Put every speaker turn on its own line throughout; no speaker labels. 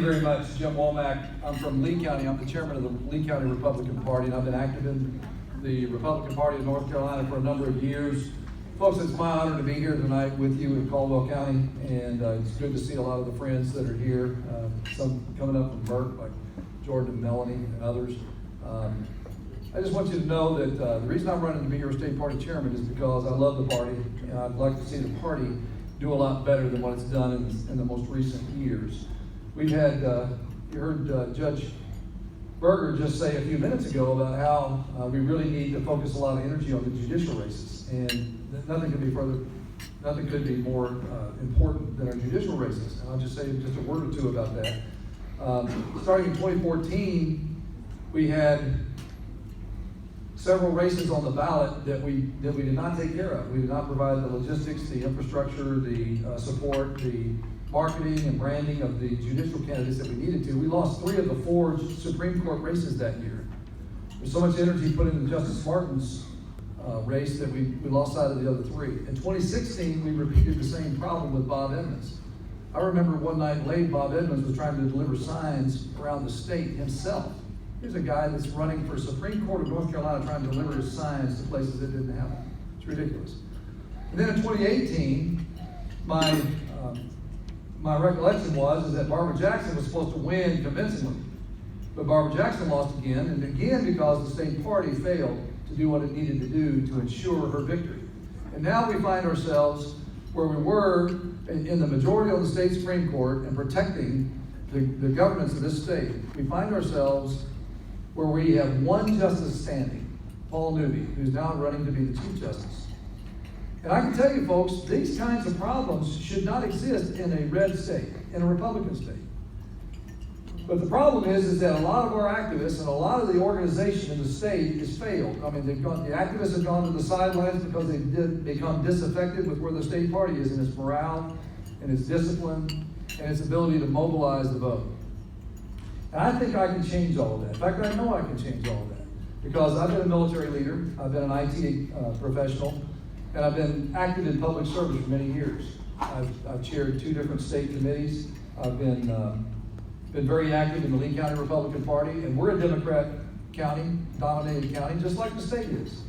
very much. Jim Womack. I'm from Lee County. I'm the chairman of the Lee County Republican Party, and I've been active in the Republican Party of North Carolina for a number of years. Folks, it's my honor to be here tonight with you in Caldwell County, and it's good to see a lot of the friends that are here. Some coming up from Burke, like Jordan and Melanie and others. I just want you to know that the reason I'm running to be your state party chairman is because I love the party, and I'd like to see the party do a lot better than what it's done in the most recent years. We've had, you heard Judge Berger just say a few minutes ago about how we really need to focus a lot of energy on the judicial races, and nothing could be more important than our judicial races. And I'll just say just a word or two about that. Starting in 2014, we had several races on the ballot that we did not take care of. We did not provide the logistics, the infrastructure, the support, the marketing and branding of the judicial candidates that we needed to. We lost 3 of the 4 Supreme Court races that year. There's so much energy put into Justice Martin's race that we lost sight of the other 3. In 2016, we repeated the same problem with Bob Edmonds. I remember one night late, Bob Edmonds was trying to deliver signs around the state himself. Here's a guy that's running for Supreme Court of North Carolina trying to deliver his signs to places that didn't have them. It's ridiculous. And then in 2018, my recollection was that Barbara Jackson was supposed to win convincingly. But Barbara Jackson lost again, and again because the state party failed to do what it needed to do to ensure her victory. And now we find ourselves where we were in the majority of the state Supreme Court and protecting the governance of this state. We find ourselves where we have one justice standing, Paul Newby, who's now running to be the Chief Justice. And I can tell you folks, these kinds of problems should not exist in a red state, in a Republican state. But the problem is that a lot of our activists and a lot of the organization in the state has failed. I mean, the activists have gone to the sidelines because they did become disaffected with where the state party is in its morale and its discipline and its ability to mobilize the vote. And I think I can change all of that. In fact, I know I can change all of that because I've been a military leader, I've been an IT professional, and I've been active in public service for many years. I've chaired 2 different state committees. I've been very active in the Lee County Republican Party, and we're a Democrat county, dominated county, just like the state is.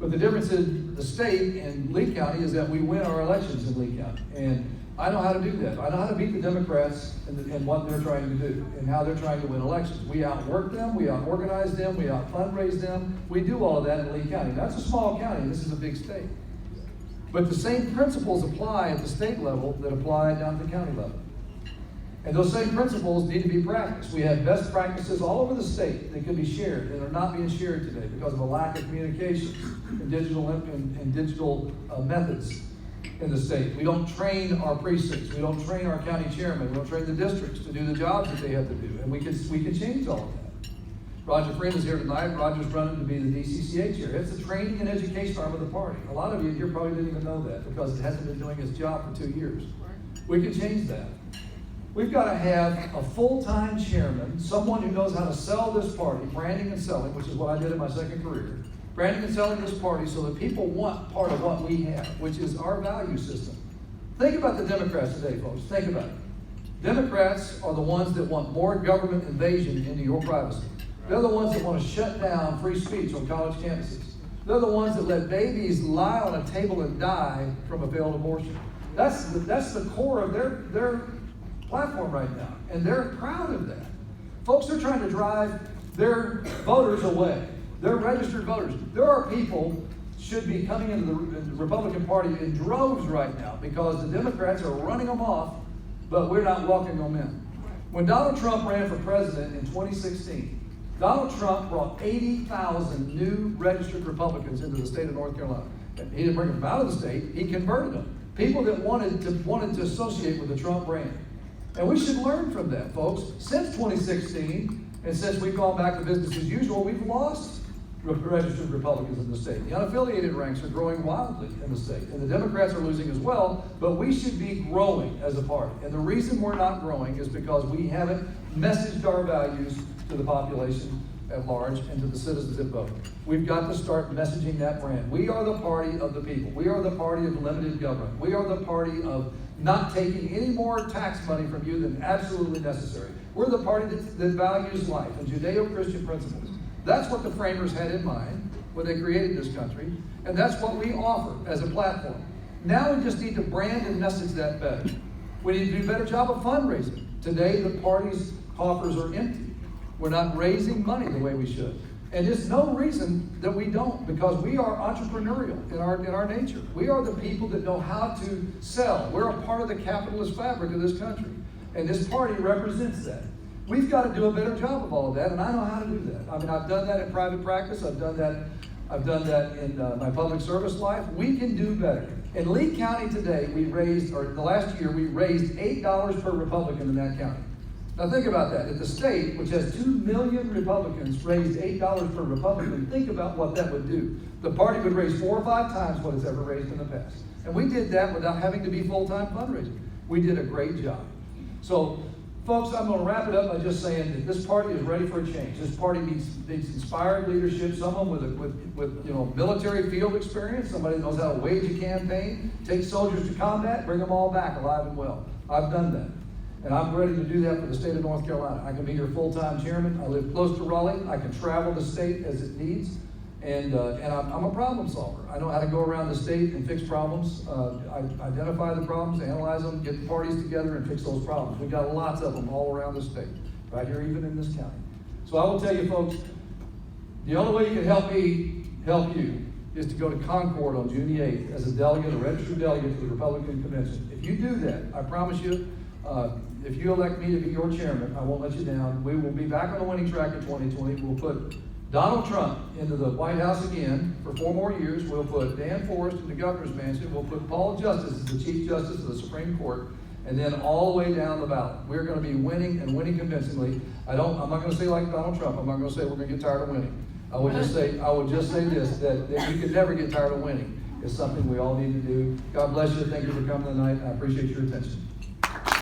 But the difference in the state and Lee County is that we win our elections in Lee County. And I know how to do that. I know how to beat the Democrats and what they're trying to do and how they're trying to win elections. We outwork them, we outorganize them, we out-fundraise them. We do all of that in Lee County. That's a small county, this is a big state. But the same principles apply at the state level that apply down at the county level. And those same principles need to be practiced. We have best practices all over the state that can be shared and are not being shared today because of a lack of communication and digital methods in the state. We don't train our precincts. We don't train our county chairmen. We don't train the districts to do the jobs that they have to do. And we can change all of that. Roger Freeman's here tonight. Roger's running to be the DCCA chair. It's the training and education arm of the party. A lot of you here probably didn't even know that because it hasn't been doing its job for 2 years. We can change that. We've got to have a full-time chairman, someone who knows how to sell this party, branding and selling, which is what I did in my second career. Branding and selling this party so that people want part of what we have, which is our value system. Think about the Democrats today, folks. Think about it. Democrats are the ones that want more government invasion into your privacy. They're the ones that want to shut down free speech on college campuses. They're the ones that let babies lie on a table and die from a failed abortion. That's the core of their platform right now, and they're proud of that. Folks, they're trying to drive their voters away. They're registered voters. There are people should be coming into the Republican Party in droves right now because the Democrats are running them off, but we're not welcoming them in. When Donald Trump ran for president in 2016, Donald Trump brought 80,000 new registered Republicans into the state of North Carolina. And he didn't bring them out of the state, he converted them. People that wanted to associate with the Trump brand. And we should learn from that, folks. Since 2016, and since we've gone back to business as usual, we've lost registered Republicans in the state. The unaffiliated ranks are growing wildly in the state, and the Democrats are losing as well, but we should be growing as a party. And the reason we're not growing is because we haven't messaged our values to the population at large and to the citizens that vote. We've got to start messaging that brand. We are the party of the people. We are the party of limited government. We are the party of not taking any more tax money from you than absolutely necessary. We're the party that values life and Judeo-Christian principles. That's what the framers had in mind when they created this country, and that's what we offer as a platform. Now we just need to brand and message that better. We need to do a better job of fundraising. Today, the party's coffers are empty. We're not raising money the way we should. And there's no reason that we don't, because we are entrepreneurial in our nature. We are the people that know how to sell. We're a part of the capitalist fabric of this country. And this party represents that. We've got to do a better job of all of that, and I know how to do that. I mean, I've done that in private practice. I've done that in my public service life. We can do better. In Lee County today, the last year, we raised $8 per Republican in that county. Now think about that. If the state, which has 2 million Republicans, raised $8 per Republican, think about what that would do. The party would raise 4 or 5 times what it's ever raised in the past. And we did that without having to be full-time fundraising. We did a great job. So, folks, I'm going to wrap it up by just saying that this party is ready for a change. This party needs inspired leadership, someone with military field experience, somebody that knows how to wage a campaign, take soldiers to combat, bring them all back alive and well. I've done that. And I'm ready to do that for the state of North Carolina. I can be your full-time chairman. I live close to Raleigh. I can travel the state as it needs. And I'm a problem solver. I know how to go around the state and fix problems. I identify the problems, analyze them, get the parties together and fix those problems. We've got lots of them all around the state, right here, even in this county. So I will tell you, folks, the only way you can help me help you is to go to Concord on June the 8th as a delegate, a registered delegate to the Republican Convention. If you do that, I promise you, if you elect me to be your chairman, I won't let you down. We will be back on the winning track in 2020. We'll put Donald Trump into the White House again for 4 more years. We'll put Dan Forrest in the governor's mansion. We'll put Paul Justice as the Chief Justice of the Supreme Court. And then all the way down the ballot. We're going to be winning and winning convincingly. I'm not going to say like Donald Trump. I'm not going to say we're going to get tired of winning. I would just say this, that we could never get tired of winning. It's something we all need to do. God bless you. Thank you for coming tonight. I appreciate your attention.